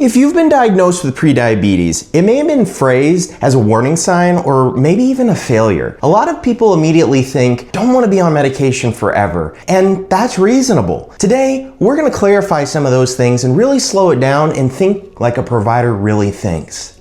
If you've been diagnosed with prediabetes, it may have been phrased as a warning sign or maybe even a failure. A lot of people immediately think, don't want to be on medication forever, and that's reasonable. Today, we're going to clarify some of those things and really slow it down and think like a provider really thinks.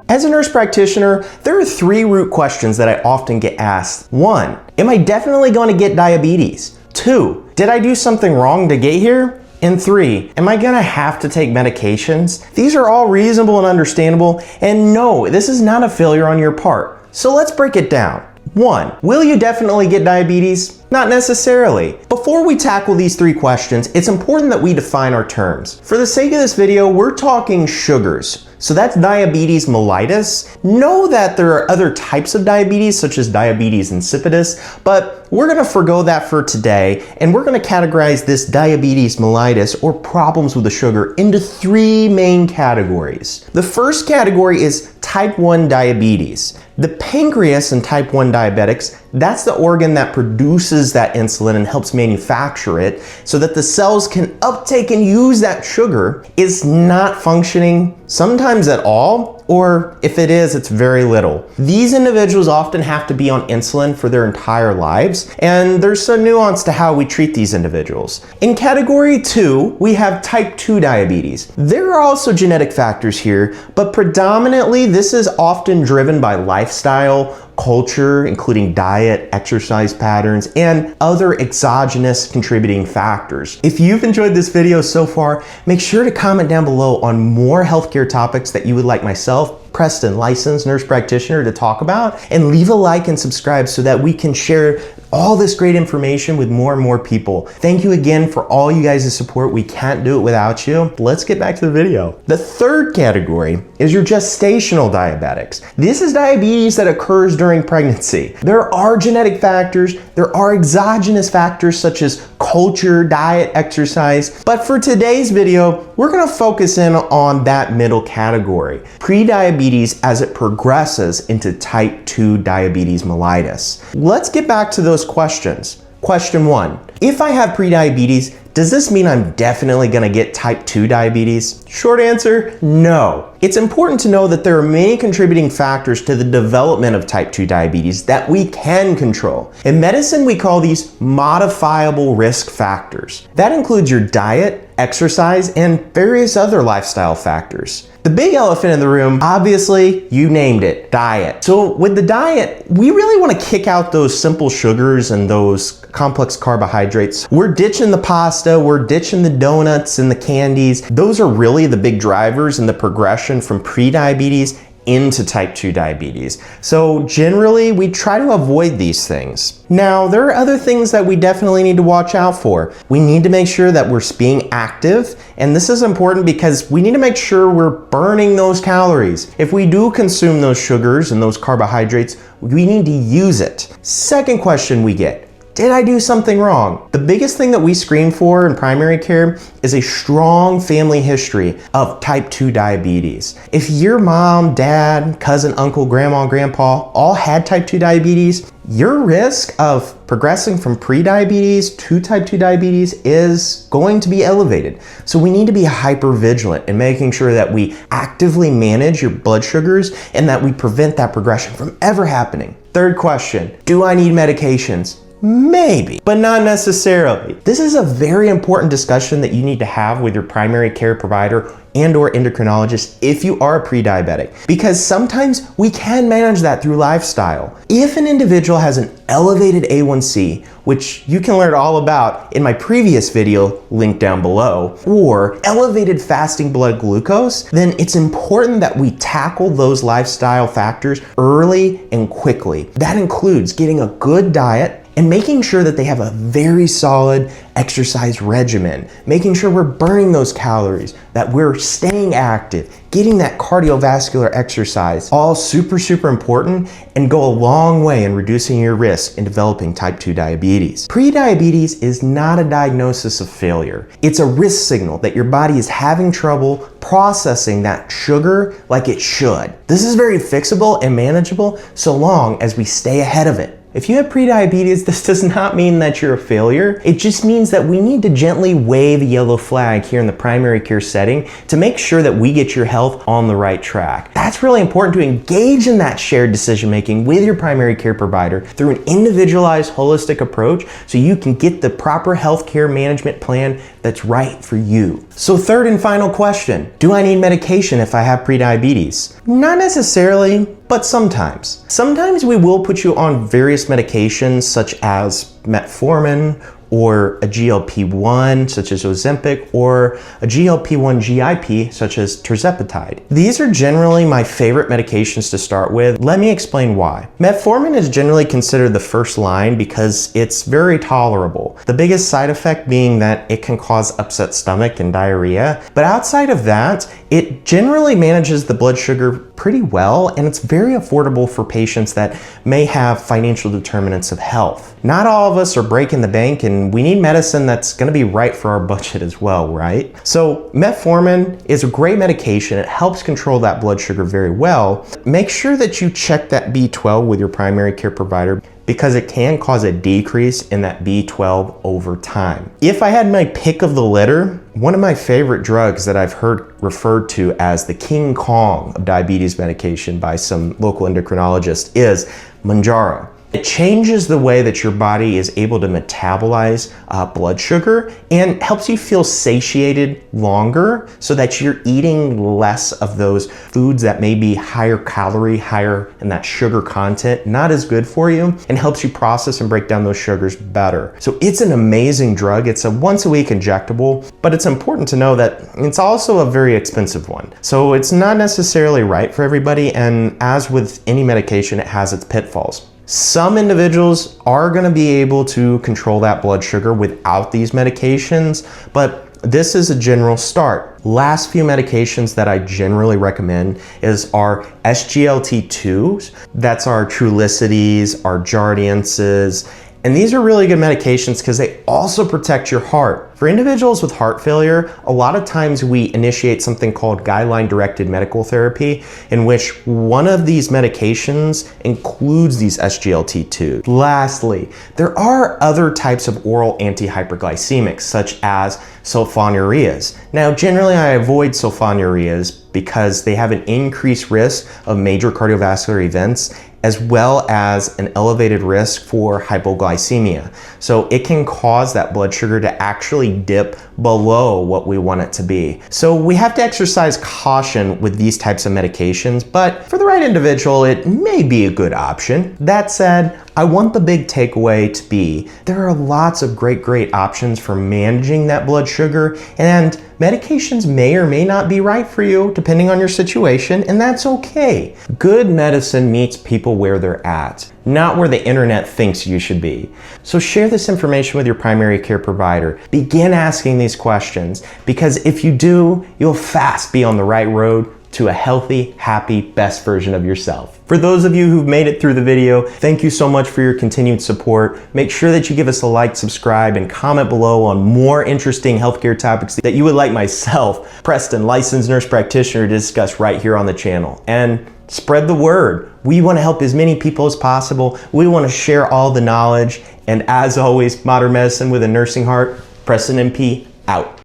As a nurse practitioner, there are three root questions that I often get asked. 1, am I definitely going to get diabetes? 2, did I do something wrong to get here? And 3, am I gonna have to take medications? These are all reasonable and understandable, and no, this is not a failure on your part. So let's break it down. 1, will you definitely get diabetes? Not necessarily. Before we tackle these three questions, it's important that we define our terms. For the sake of this video, we're talking sugars. So that's diabetes mellitus. Know that there are other types of diabetes, such as diabetes insipidus, but we're gonna forgo that for today, and we're gonna categorize this diabetes mellitus, or problems with the sugar, into three main categories. The first category is type 1 diabetes. The pancreas in type 1 diabetics, that's the organ that produces that insulin and helps manufacture it so that the cells can uptake and use that sugar, is not functioning sometimes at all, or if it is, it's very little. These individuals often have to be on insulin for their entire lives, and there's some nuance to how we treat these individuals. In category 2, we have type 2 diabetes. There are also genetic factors here, but predominantly this is often driven by lifestyle, culture, including diet, exercise patterns, and other exogenous contributing factors. If you've enjoyed this video so far, make sure to comment down below on more healthcare topics that you would like myself, Preston, licensed nurse practitioner, to talk about, and leave a like and subscribe so that we can share all this great information with more and more people. Thank you again for all you guys' support. We can't do it without you. Let's get back to the video. The third category is your gestational diabetics. This is diabetes that occurs during pregnancy. There are genetic factors, there are exogenous factors such as culture, diet, exercise, but for today's video, we're gonna focus in on that middle category, prediabetes as it progresses into type 2 diabetes mellitus. Let's get back to those questions. Question 1, if I have prediabetes, does this mean I'm definitely gonna get type 2 diabetes? Short answer, no. It's important to know that there are many contributing factors to the development of type 2 diabetes that we can control. In medicine, we call these modifiable risk factors. That includes your diet, exercise, and various other lifestyle factors. The big elephant in the room, obviously, you named it, diet. So with the diet, we really want to kick out those simple sugars and those complex carbohydrates. We're ditching the pasta, we're ditching the donuts and the candies. Those are really the big drivers in the progression from prediabetes into type 2 diabetes. So generally, we try to avoid these things. Now, there are other things that we definitely need to watch out for. We need to make sure that we're being active, and this is important because we need to make sure we're burning those calories. If we do consume those sugars and those carbohydrates, we need to use it. Second question we get, did I do something wrong? The biggest thing that we screen for in primary care is a strong family history of type 2 diabetes. If your mom, dad, cousin, uncle, grandma, grandpa all had type 2 diabetes, your risk of progressing from prediabetes to type 2 diabetes is going to be elevated. So we need to be hyper vigilant in making sure that we actively manage your blood sugars and that we prevent that progression from ever happening. Third question, do I need medications? Maybe, but not necessarily. This is a very important discussion that you need to have with your primary care provider and or endocrinologist if you are a pre-diabetic, because sometimes we can manage that through lifestyle. If an individual has an elevated A1C, which you can learn all about in my previous video linked down below, or elevated fasting blood glucose, then it's important that we tackle those lifestyle factors early and quickly. That includes getting a good diet and making sure that they have a very solid exercise regimen, making sure we're burning those calories, that we're staying active, getting that cardiovascular exercise, all super, super important and go a long way in reducing your risk in developing type 2 diabetes. Prediabetes is not a diagnosis of failure. It's a risk signal that your body is having trouble processing that sugar like it should. This is very fixable and manageable so long as we stay ahead of it. If you have prediabetes, this does not mean that you're a failure. It just means that we need to gently wave a yellow flag here in the primary care setting to make sure that we get your health on the right track. That's really important, to engage in that shared decision making with your primary care provider through an individualized, holistic approach so you can get the proper healthcare management plan that's right for you. So third and final question, do I need medication if I have prediabetes? Not necessarily, but sometimes. Sometimes we will put you on various medications such as metformin or a GLP-1 such as Ozempic or a GLP-1 GIP such as tirzepatide. These are generally my favorite medications to start with. Let me explain why. Metformin is generally considered the first line because it's very tolerable. The biggest side effect being that it can cause upset stomach and diarrhea. But outside of that, it generally manages the blood sugar pretty well, and it's very affordable for patients that may have financial determinants of health. Not all of us are breaking the bank, and we need medicine that's going to be right for our budget as well, right? So metformin is a great medication. It helps control that blood sugar very well. Make sure that you check that B12 with your primary care provider, because it can cause a decrease in that B12 over time. If I had my pick of the litter, one of my favorite drugs that I've heard referred to as the King Kong of diabetes medication by some local endocrinologists is Mounjaro. It changes the way that your body is able to metabolize blood sugar and helps you feel satiated longer so that you're eating less of those foods that may be higher calorie, higher in that sugar content, not as good for you, and helps you process and break down those sugars better. So it's an amazing drug. It's a once a week injectable, but it's important to know that it's also a very expensive one. So it's not necessarily right for everybody, and as with any medication, it has its pitfalls. Some individuals are going to be able to control that blood sugar without these medications, but this is a general start. Last few medications that I generally recommend is our SGLT2s. That's our Trulicities, our Jardiances, and these are really good medications because they also protect your heart. For individuals with heart failure, a lot of times we initiate something called guideline-directed medical therapy, in which one of these medications includes these SGLT2s. Lastly, there are other types of oral antihyperglycemics, such as sulfonylureas. Now, generally I avoid sulfonylureas because they have an increased risk of major cardiovascular events, as well as an elevated risk for hypoglycemia. So it can cause that blood sugar to actually dip below what we want it to be. So we have to exercise caution with these types of medications, but for the right individual, it may be a good option. That said, I want the big takeaway to be there are lots of great options for managing that blood sugar, and medications may or may not be right for you depending on your situation, and that's okay. Good medicine meets people where they're at, not where the internet thinks you should be. So share this information with your primary care provider. Begin asking these questions, because if you do, you'll fast be on the right road to a healthy, happy, best version of yourself. For those of you who've made it through the video, thank you so much for your continued support. Make sure that you give us a like, subscribe, and comment below on more interesting healthcare topics that you would like myself, Preston, licensed nurse practitioner, to discuss right here on the channel. And spread the word. We want to help as many people as possible. We want to share all the knowledge. And as always, modern medicine with a nursing heart. Preston MP, out.